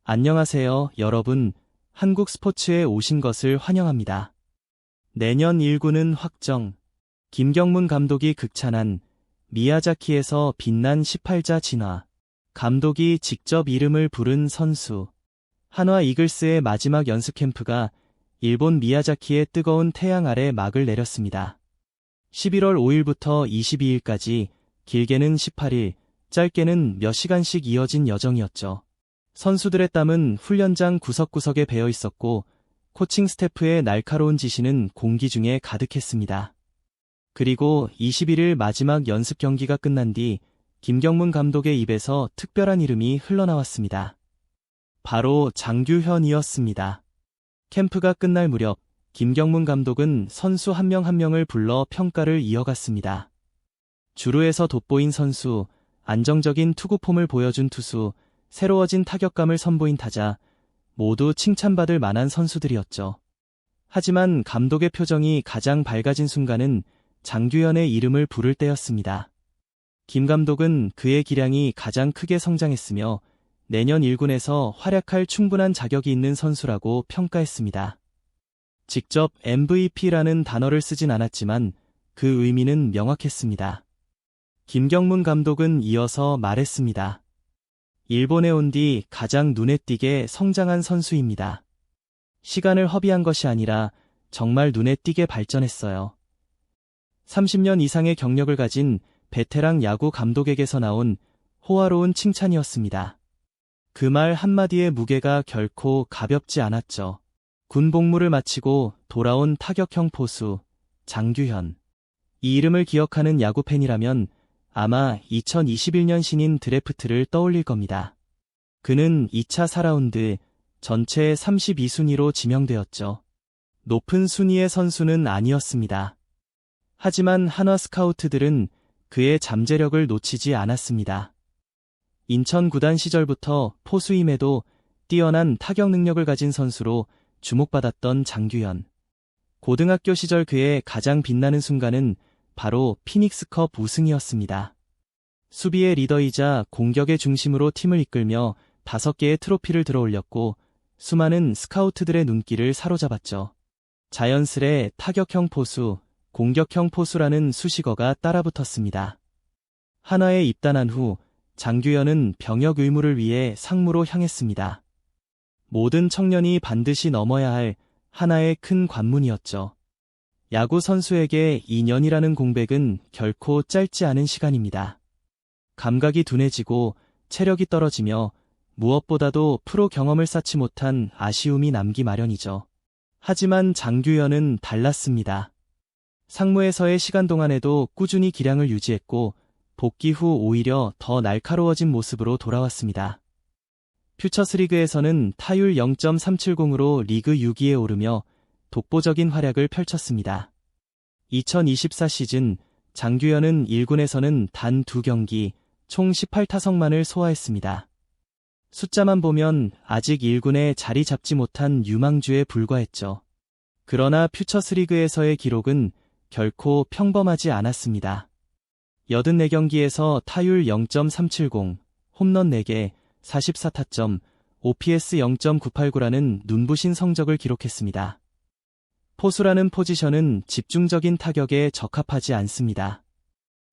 안녕하세요, 여러분. 한국 스포츠에 오신 것을 환영합니다. 내년 1군은 확정. 김경문 감독이 극찬한 미야자키에서 빛난 18자 진화. 감독이 직접 이름을 부른 선수. 한화 이글스의 마지막 연습 캠프가 일본 미야자키의 뜨거운 태양 아래 막을 내렸습니다. 11월 5일부터 22일까지 길게는 18일, 짧게는 몇 시간씩 이어진 여정이었죠. 선수들의 땀은 훈련장 구석구석에 배어 있었고 코칭 스태프의 날카로운 지시는 공기 중에 가득했습니다. 그리고 21일 마지막 연습 경기가 끝난 뒤 김경문 감독의 입에서 특별한 이름이 흘러나왔습니다. 바로 장규현이었습니다. 캠프가 끝날 무렵 김경문 감독은 선수 한 명 한 명을 불러 평가를 이어갔습니다. 주루에서 돋보인 선수, 안정적인 투구 폼을 보여준 투수, 새로워진 타격감을 선보인 타자, 모두 칭찬받을 만한 선수들이었죠. 하지만 감독의 표정이 가장 밝아진 순간은 장규현의 이름을 부를 때였습니다. 김 감독은 그의 기량이 가장 크게 성장했으며 내년 1군에서 활약할 충분한 자격이 있는 선수라고 평가했습니다. 직접 MVP라는 단어를 쓰진 않았지만 그 의미는 명확했습니다. 김경문 감독은 이어서 말했습니다. 일본에 온 뒤 가장 눈에 띄게 성장한 선수입니다. 시간을 허비한 것이 아니라 정말 눈에 띄게 발전했어요. 30년 이상의 경력을 가진 베테랑 야구 감독에게서 나온 호화로운 칭찬이었습니다. 그 말 한마디의 무게가 결코 가볍지 않았죠. 군 복무를 마치고 돌아온 타격형 포수, 장규현. 이 이름을 기억하는 야구 팬이라면 아마 2021년 신인 드래프트를 떠올릴 겁니다. 그는 2차 4라운드 전체 32순위로 지명되었죠. 높은 순위의 선수는 아니었습니다. 하지만 한화 스카우트들은 그의 잠재력을 놓치지 않았습니다. 인천 구단 시절부터 포수임에도 뛰어난 타격 능력을 가진 선수로 주목받았던 장규현. 고등학교 시절 그의 가장 빛나는 순간은 바로 피닉스컵 우승이었습니다. 수비의 리더이자 공격의 중심으로 팀을 이끌며 5개의 트로피를 들어올렸고 수많은 스카우트들의 눈길을 사로잡았죠. 자연스레 타격형 포수, 공격형 포수라는 수식어가 따라붙었습니다. 한화에 입단한 후 장규현은 병역 의무를 위해 상무로 향했습니다. 모든 청년이 반드시 넘어야 할 하나의 큰 관문이었죠. 야구 선수에게 2년이라는 공백은 결코 짧지 않은 시간입니다. 감각이 둔해지고 체력이 떨어지며 무엇보다도 프로 경험을 쌓지 못한 아쉬움이 남기 마련이죠. 하지만 장규현은 달랐습니다. 상무에서의 시간 동안에도 꾸준히 기량을 유지했고 복귀 후 오히려 더 날카로워진 모습으로 돌아왔습니다. 퓨처스리그에서는 타율 0.370으로 리그 6위에 오르며 독보적인 활약을 펼쳤습니다. 2024 시즌 장규현은 1군에서는 단 2경기, 총 18타석만을 소화했습니다. 숫자만 보면 아직 1군에 자리 잡지 못한 유망주에 불과했죠. 그러나 퓨처스리그에서의 기록은 결코 평범하지 않았습니다. 84경기에서 타율 0.370, 홈런 4개, 44타점, OPS 0.989라는 눈부신 성적을 기록했습니다. 포수라는 포지션은 집중적인 타격에 적합하지 않습니다.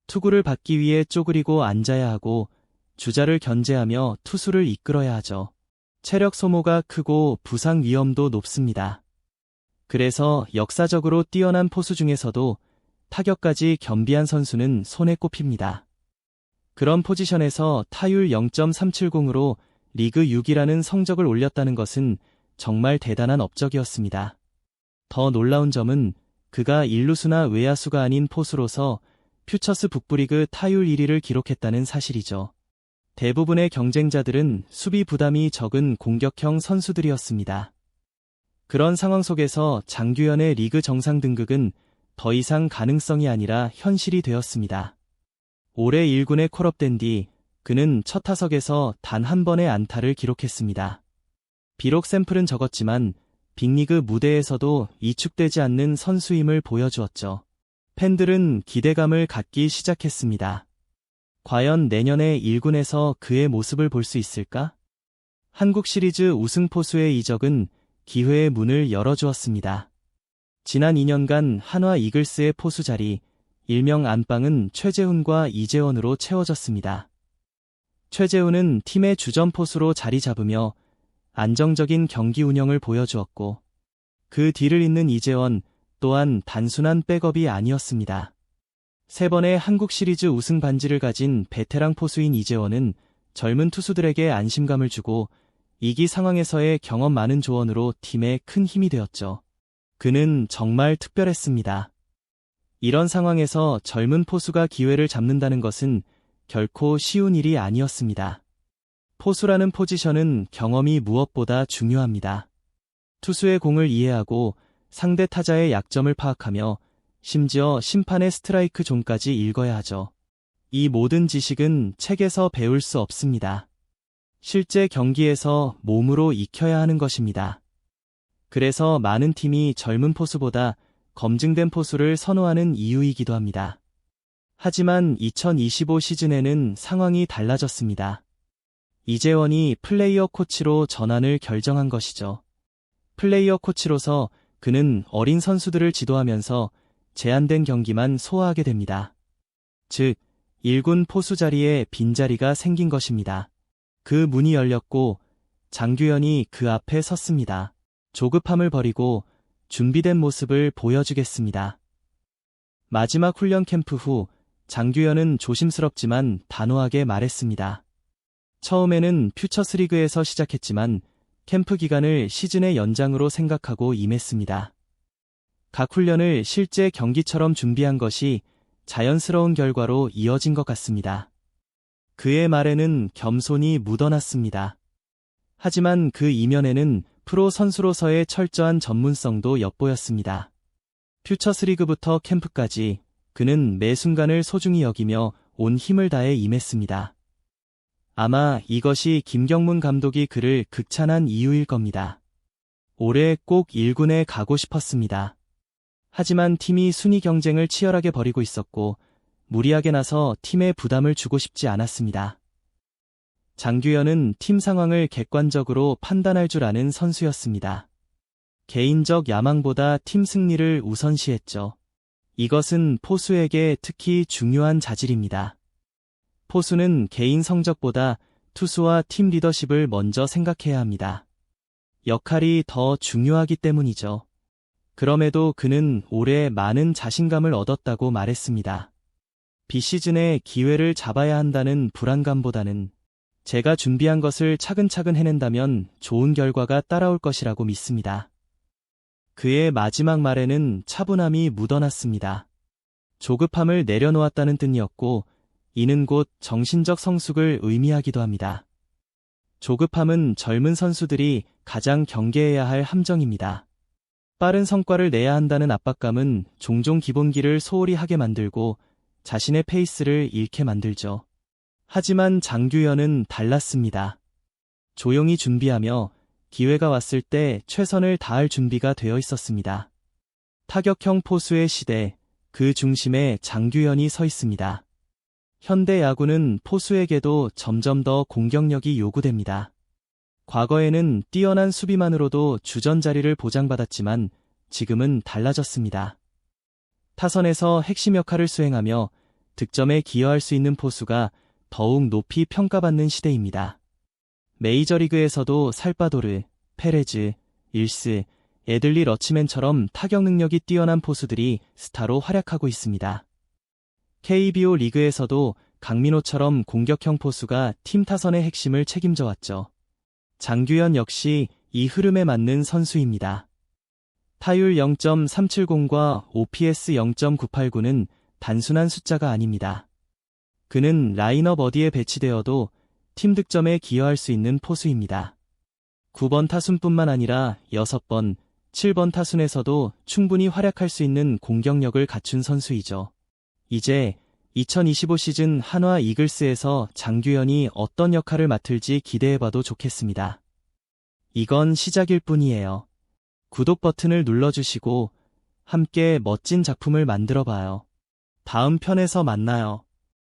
투구를 받기 위해 쪼그리고 앉아야 하고 주자를 견제하며 투수를 이끌어야 하죠. 체력 소모가 크고 부상 위험도 높습니다. 그래서 역사적으로 뛰어난 포수 중에서도 타격까지 겸비한 선수는 손에 꼽힙니다. 그런 포지션에서 타율 0.370으로 리그 6위라는 성적을 올렸다는 것은 정말 대단한 업적이었습니다. 더 놀라운 점은 그가 일루수나 외야수가 아닌 포수로서 퓨처스 북부리그 타율 1위를 기록했다는 사실이죠. 대부분의 경쟁자들은 수비 부담이 적은 공격형 선수들이었습니다. 그런 상황 속에서 장규현의 리그 정상 등극은 더 이상 가능성이 아니라 현실이 되었습니다. 올해 1군에 콜업된 뒤 그는 첫 타석에서 단 한 번의 안타를 기록했습니다. 비록 샘플은 적었지만 빅리그 무대에서도 이축되지 않는 선수임을 보여주었죠. 팬들은 기대감을 갖기 시작했습니다. 과연 내년에 1군에서 그의 모습을 볼 수 있을까? 한국 시리즈 우승 포수의 이적은 기회의 문을 열어주었습니다. 지난 2년간 한화 이글스의 포수 자리, 일명 안방은 최재훈과 이재원으로 채워졌습니다. 최재훈은 팀의 주전 포수로 자리 잡으며 안정적인 경기 운영을 보여주었고, 그 뒤를 잇는 이재원 또한 단순한 백업이 아니었습니다. 3번의 한국 시리즈 우승 반지를 가진 베테랑 포수인 이재원은 젊은 투수들에게 안심감을 주고 위기 상황에서의 경험 많은 조언으로 팀에 큰 힘이 되었죠. 그는 정말 특별했습니다. 이런 상황에서 젊은 포수가 기회를 잡는다는 것은 결코 쉬운 일이 아니었습니다. 포수라는 포지션은 경험이 무엇보다 중요합니다. 투수의 공을 이해하고 상대 타자의 약점을 파악하며 심지어 심판의 스트라이크 존까지 읽어야 하죠. 이 모든 지식은 책에서 배울 수 없습니다. 실제 경기에서 몸으로 익혀야 하는 것입니다. 그래서 많은 팀이 젊은 포수보다 검증된 포수를 선호하는 이유이기도 합니다. 하지만 2025 시즌에는 상황이 달라졌습니다. 이재원이 플레이어 코치로 전환을 결정한 것이죠. 플레이어 코치로서 그는 어린 선수들을 지도하면서 제한된 경기만 소화하게 됩니다. 즉, 1군 포수 자리에 빈자리가 생긴 것입니다. 그 문이 열렸고 장규현이 그 앞에 섰습니다. 조급함을 버리고 준비된 모습을 보여주겠습니다. 마지막 훈련 캠프 후 장규현은 조심스럽지만 단호하게 말했습니다. 처음에는 퓨처스리그에서 시작했지만 캠프 기간을 시즌의 연장으로 생각하고 임했습니다. 각 훈련을 실제 경기처럼 준비한 것이 자연스러운 결과로 이어진 것 같습니다. 그의 말에는 겸손이 묻어났습니다. 하지만 그 이면에는 프로 선수로서의 철저한 전문성도 엿보였습니다. 퓨처스리그부터 캠프까지 그는 매 순간을 소중히 여기며 온 힘을 다해 임했습니다. 아마 이것이 김경문 감독이 그를 극찬한 이유일 겁니다. 올해 꼭 1군에 가고 싶었습니다. 하지만 팀이 순위 경쟁을 치열하게 벌이고 있었고 무리하게 나서 팀에 부담을 주고 싶지 않았습니다. 장규현은 팀 상황을 객관적으로 판단할 줄 아는 선수였습니다. 개인적 야망보다 팀 승리를 우선시했죠. 이것은 포수에게 특히 중요한 자질입니다. 포수는 개인 성적보다 투수와 팀 리더십을 먼저 생각해야 합니다. 역할이 더 중요하기 때문이죠. 그럼에도 그는 올해 많은 자신감을 얻었다고 말했습니다. 비시즌에 기회를 잡아야 한다는 불안감보다는 제가 준비한 것을 차근차근 해낸다면 좋은 결과가 따라올 것이라고 믿습니다. 그의 마지막 말에는 차분함이 묻어났습니다. 조급함을 내려놓았다는 뜻이었고 이는 곧 정신적 성숙을 의미하기도 합니다. 조급함은 젊은 선수들이 가장 경계해야 할 함정입니다. 빠른 성과를 내야 한다는 압박감은 종종 기본기를 소홀히 하게 만들고 자신의 페이스를 잃게 만들죠. 하지만 장규현은 달랐습니다. 조용히 준비하며 기회가 왔을 때 최선을 다할 준비가 되어 있었습니다. 타격형 포수의 시대, 그 중심에 장규현이 서 있습니다. 현대 야구는 포수에게도 점점 더 공격력이 요구됩니다. 과거에는 뛰어난 수비만으로도 주전 자리를 보장받았지만 지금은 달라졌습니다. 타선에서 핵심 역할을 수행하며 득점에 기여할 수 있는 포수가 더욱 높이 평가받는 시대입니다. 메이저리그에서도 살바도르, 페레즈, 일스, 애들리 러치맨처럼 타격 능력이 뛰어난 포수들이 스타로 활약하고 있습니다. KBO 리그에서도 강민호처럼 공격형 포수가 팀 타선의 핵심을 책임져 왔죠. 장규현 역시 이 흐름에 맞는 선수입니다. 타율 0.370과 OPS 0.989는 단순한 숫자가 아닙니다. 그는 라인업 어디에 배치되어도 팀 득점에 기여할 수 있는 포수입니다. 9번 타순뿐만 아니라 6번, 7번 타순에서도 충분히 활약할 수 있는 공격력을 갖춘 선수이죠. 이제 2025 시즌 한화 이글스에서 장규현이 어떤 역할을 맡을지 기대해봐도 좋겠습니다. 이건 시작일 뿐이에요. 구독 버튼을 눌러주시고 함께 멋진 작품을 만들어봐요. 다음 편에서 만나요.